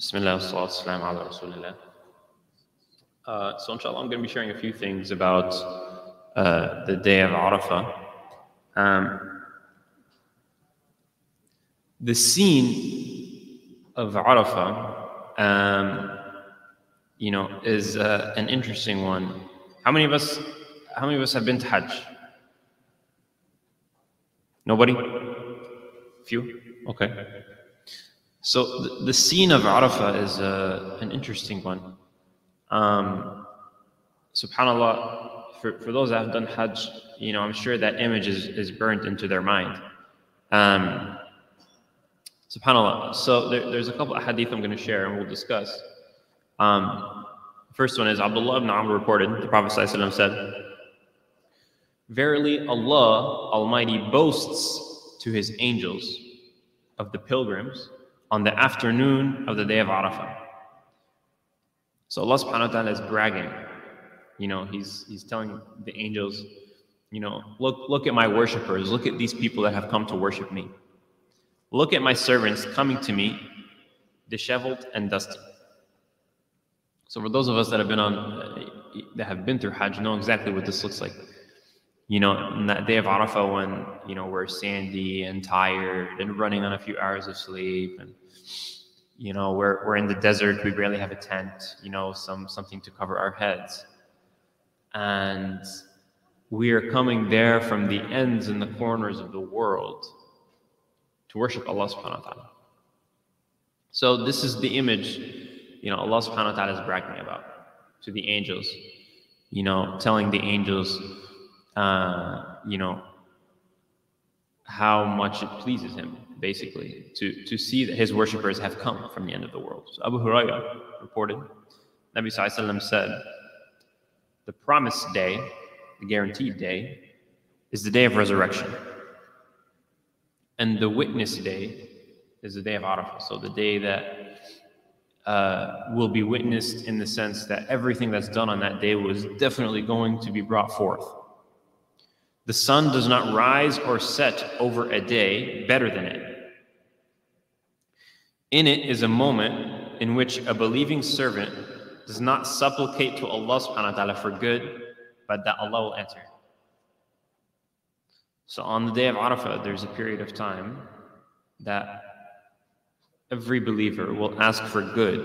Bismillah, wassalatu wassalamu ala rasulillah. So inshallah, I'm going to be sharing a few things about the day of Arafah. The scene of Arafah, is an interesting one. How many of us have been to Hajj? Nobody? Few? Okay. So the scene of Arafah is an interesting one. Subhanallah, for those that have done Hajj, I'm sure that image is burnt into their mind. Subhanallah. So there's a couple of hadith I'm going to share and we'll discuss. First one is Abdullah ibn Amr reported, the Prophet ﷺ said, "Verily Allah Almighty boasts to His angels of the pilgrims on the afternoon of the day of Arafah." So Allah subhanahu wa ta'ala is bragging. He's telling the angels, look at my worshippers, look at these people that have come to worship me. Look at my servants coming to me, disheveled and dusty. So for those of us that have been through Hajj, know exactly what this looks like. On that day of Arafah when, we're sandy and tired and running on a few hours of sleep, and, we're in the desert, we barely have a tent, something to cover our heads. And we are coming there from the ends and the corners of the world to worship Allah subhanahu wa ta'ala. So this is the image, Allah subhanahu wa ta'ala is bragging about to the angels, telling the angels, how much it pleases Him, basically, to see that His worshippers have come from the end of the world. So Abu Hurairah reported, Nabi Sallallahu Alaihi Wasallam said, the promised day, the guaranteed day, is the day of resurrection. And the witness day is the day of Arafah. So the day that will be witnessed in the sense that everything that's done on that day was definitely going to be brought forth. The sun does not rise or set over a day better than it. In it is a moment in which a believing servant does not supplicate to Allah subhanahu wa ta'ala for good, but that Allah will answer. So on the day of Arafah, there's a period of time that every believer will ask for good,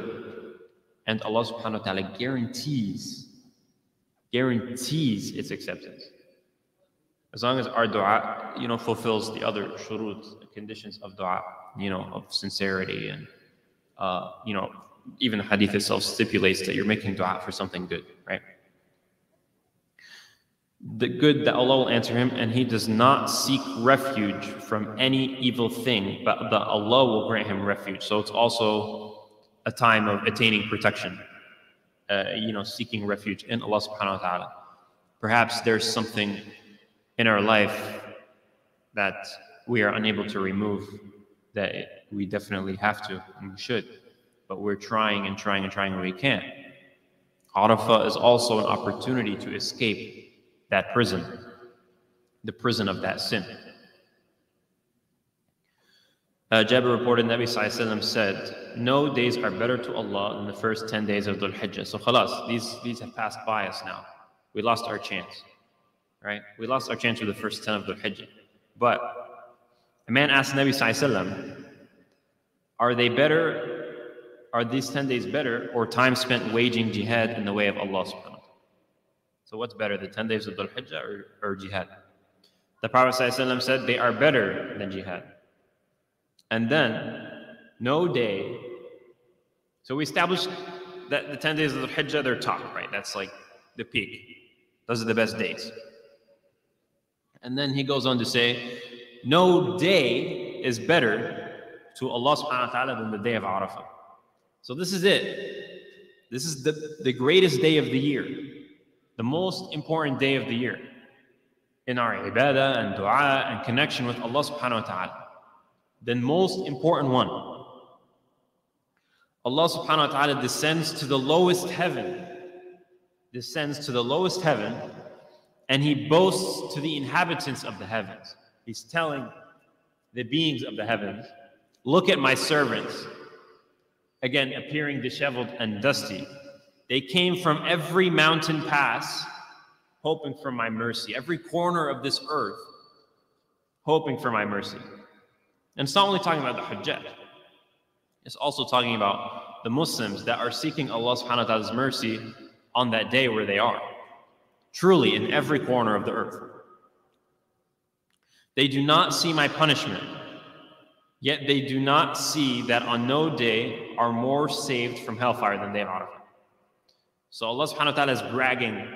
and Allah subhanahu wa ta'ala guarantees its acceptance. As long as our dua, fulfills the other shurut, the conditions of dua, of sincerity, and, even the hadith itself stipulates that you're making dua for something good, right? The good that Allah will answer him, and he does not seek refuge from any evil thing, but that Allah will grant him refuge. So it's also a time of attaining protection, seeking refuge in Allah subhanahu wa ta'ala. Perhaps there's something in our life that we are unable to remove, that we definitely have to, and we should, but we're trying and we can't. Arafah is also an opportunity to escape that prison, the prison of that sin. Jabir reported, Nabi Sallallahu Alaihi Wasallam said, no days are better to Allah than the first 10 days of Dhul Hijjah. So khalas, these have passed by us now. We lost our chance, right? We lost our chance with the first 10 of Dhul Hijjah. But a man asked Nabi Sallallahu Alaihi Wasallam, are these 10 days better, or time spent waging jihad in the way of Allah subhanahu wa ta'ala? So what's better, the 10 days of Dhul Hijjah or jihad? The Prophet ﷺ said they are better than jihad. And then, no day. So we established that the 10 days of Dhul Hijjah, they're top, right? That's like the peak. Those are the best days. And then he goes on to say, no day is better to Allah subhanahu wa ta'ala than the day of Arafah. So this is it. This is the greatest day of the year. The most important day of the year in our ibadah and dua and connection with Allah subhanahu wa ta'ala. The most important one. Allah subhanahu wa ta'ala descends to the lowest heaven. And He boasts to the inhabitants of the heavens. He's telling the beings of the heavens, look at my servants. again appearing disheveled and dusty. They came from every mountain pass, hoping for my mercy, every corner of this earth, hoping for my mercy. And it's not only talking about the Hujjat, it's also talking about the Muslims that are seeking Allah subhanahu wa ta'ala's mercy on that day where they are, truly in every corner of the earth. They do not see my punishment, yet they do not see that on no day are more saved from hellfire than they of Arafah. So Allah subhanahu wa ta'ala is bragging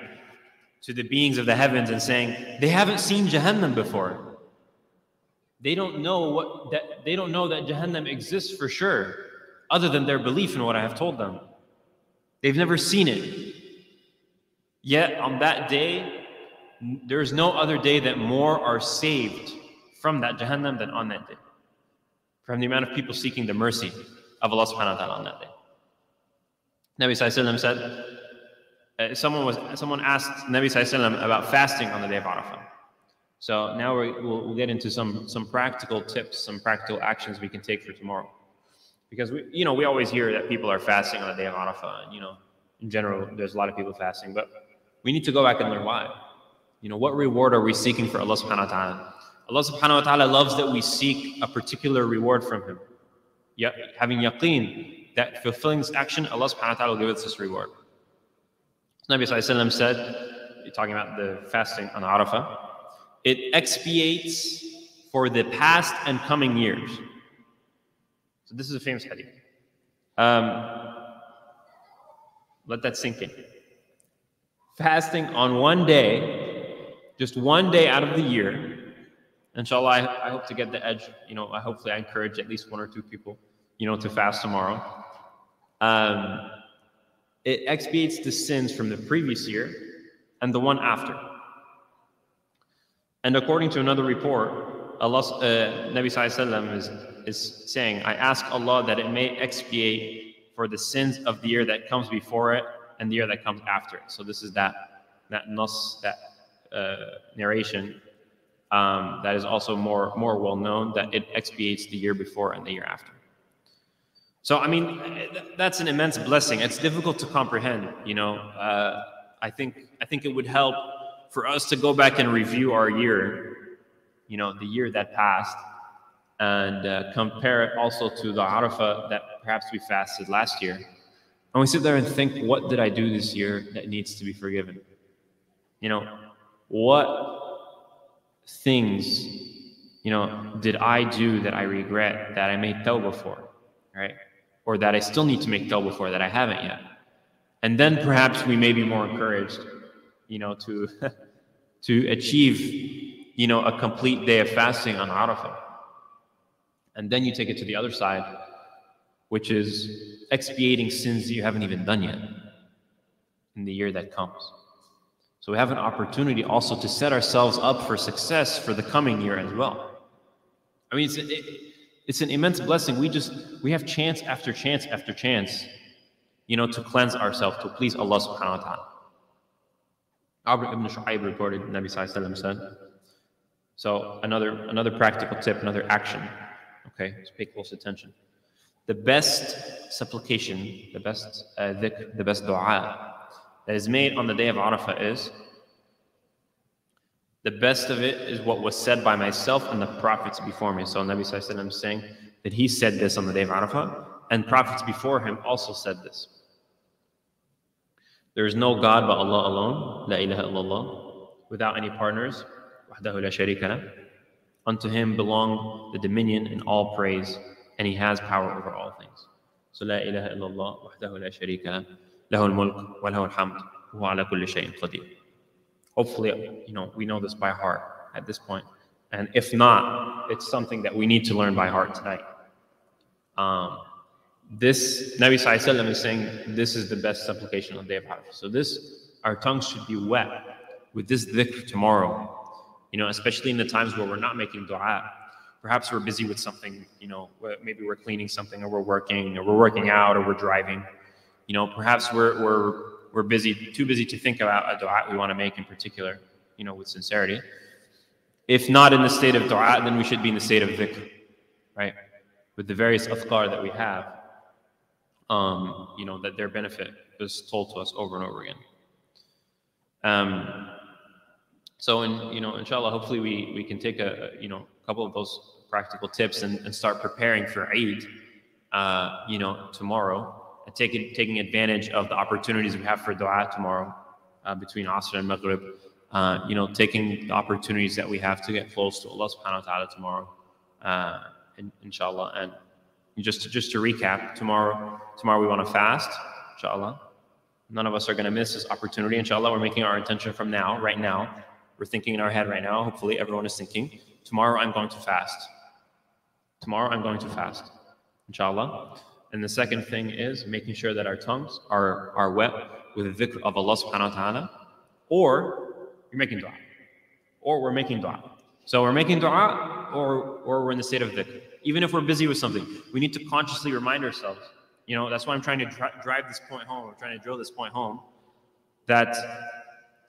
to the beings of the heavens and saying, they haven't seen Jahannam before. They don't know that Jahannam exists for sure, other than their belief in what I have told them. They've never seen it. Yet on that day, there is no other day that more are saved from that Jahannam than on that day, from the amount of people seeking the mercy of Allah subhanahu wa ta'ala on that day. Nabi sallallahu alaihi wasallam said, someone asked Nabi sallallahu alaihi wasallam about fasting on the day of Arafah. So now we'll get into some practical tips, some practical actions we can take for tomorrow. Because we always hear that people are fasting on the day of Arafah, and in general there's a lot of people fasting, but we need to go back and learn why. What reward are we seeking for Allah subhanahu wa ta'ala? Allah subhanahu wa ta'ala loves that we seek a particular reward from Him. Having yaqeen that fulfilling this action, Allah subhanahu wa ta'ala will give us this reward. Nabi sallallahu alaihi wasallam said, talking about the fasting on Arafah, it expiates for the past and coming years. So this is a famous hadith. Let that sink in. Fasting on one day, just one day out of the year, inshallah, I hope to get the edge. Hopefully I encourage at least one or two people, to fast tomorrow. It expiates the sins from the previous year and the one after. And according to another report, Allah, Nabi sallallahu alaihi wasallam is saying, I ask Allah that it may expiate for the sins of the year that comes before it and the year that comes after it. So this is that nas, that narration that is also more well known, that it expiates the year before and the year after. So that's an immense blessing. It's difficult to comprehend. I think it would help for us to go back and review our year, the year that passed, and compare it also to the Arafah that perhaps we fasted last year. And we sit there and think, what did I do this year that needs to be forgiven? What things, did I do that I regret, that I made tawbah for, right? Or that I still need to make tawbah for that I haven't yet. And then perhaps we may be more encouraged, to achieve, a complete day of fasting on Arafah. And then you take it to the other side, which is expiating sins that you haven't even done yet in the year that comes. So we have an opportunity also to set ourselves up for success for the coming year as well. It's an immense blessing. We have chance after chance after chance, to cleanse ourselves, to please Allah subhanahu wa ta'ala. Amr ibn Shu'ayb reported, Nabi sallallahu alaihi wasallam said. So another practical tip, another action. Okay, let's pay close attention. The best supplication, the best dhikr, the best dua that is made on the day of Arafah is, the best of it is what was said by myself and the prophets before me. So Nabi sallallahu alaihi wasallam is saying that he said this on the day of Arafah, and prophets before him also said this. There is no God but Allah alone, la ilaha illallah, without any partners, wahdahu la sharika lah. Unto him belong the dominion and all praise, and he has power over all things. So la ilaha illallah, wahdahu la sharika lah, lahu al-mulk wa lahu al-hamd, wa huwa ala kulli shay'in qadir. Hopefully, we know this by heart at this point. And if not, it's something that we need to learn by heart tonight. This, Nabi sallallahu alaihi wasallam is saying, this is the best supplication on the day of Arafah. So our tongues should be wet with this dhikr tomorrow, especially in the times where we're not making dua. Perhaps we're busy with something, maybe we're cleaning something, or we're working out, or we're driving. Perhaps we're too busy to think about a dua we want to make in particular, with sincerity. If not in the state of dua, then we should be in the state of dhikr, right? With the various adhkar that we have. that their benefit is told to us over and over again. So, inshallah, hopefully we can take a couple of those practical tips and start preparing for Eid, tomorrow, and taking advantage of the opportunities we have for dua tomorrow, between Asr and Maghrib, taking the opportunities that we have to get close to Allah subhanahu wa ta'ala tomorrow, inshallah. And just to recap, tomorrow we want to fast, inshallah. None of us are going to miss this opportunity, inshallah. We're making our intention from now, right now. We're thinking in our head right now. Hopefully everyone is thinking, tomorrow I'm going to fast. Tomorrow I'm going to fast, inshallah. And the second thing is making sure that our tongues are wet with the dhikr of Allah subhanahu wa ta'ala, or you're making dua, or we're making dua. So we're making dua, or we're in the state of dhikr. Even if we're busy with something, we need to consciously remind ourselves. That's why I'm trying to drive this point home. I'm trying to drill this point home, that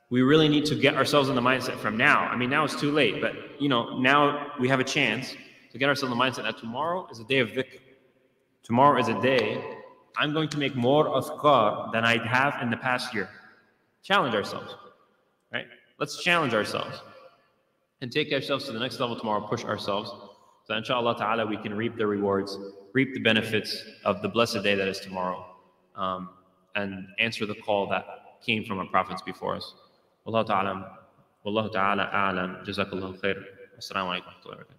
we really need to get ourselves in the mindset from now. I mean, now it's too late, but now we have a chance to get ourselves in the mindset that tomorrow is a day of dhikr. Tomorrow is a day I'm going to make more azkar than I have in the past year. Challenge ourselves, right? Let's challenge ourselves and take ourselves to the next level tomorrow, push ourselves. So inshallah ta'ala, we can reap the rewards, reap the benefits of the blessed day that is tomorrow, and answer the call that came from our prophets before us. Wallahu ta'ala a'lam. Jazakallahu khair. Assalamu alaikum wa rahmatullahi wa barakatuh.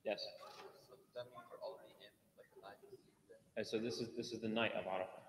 Yes. So that means we're already in, like, the night. So this is the night of Arafah.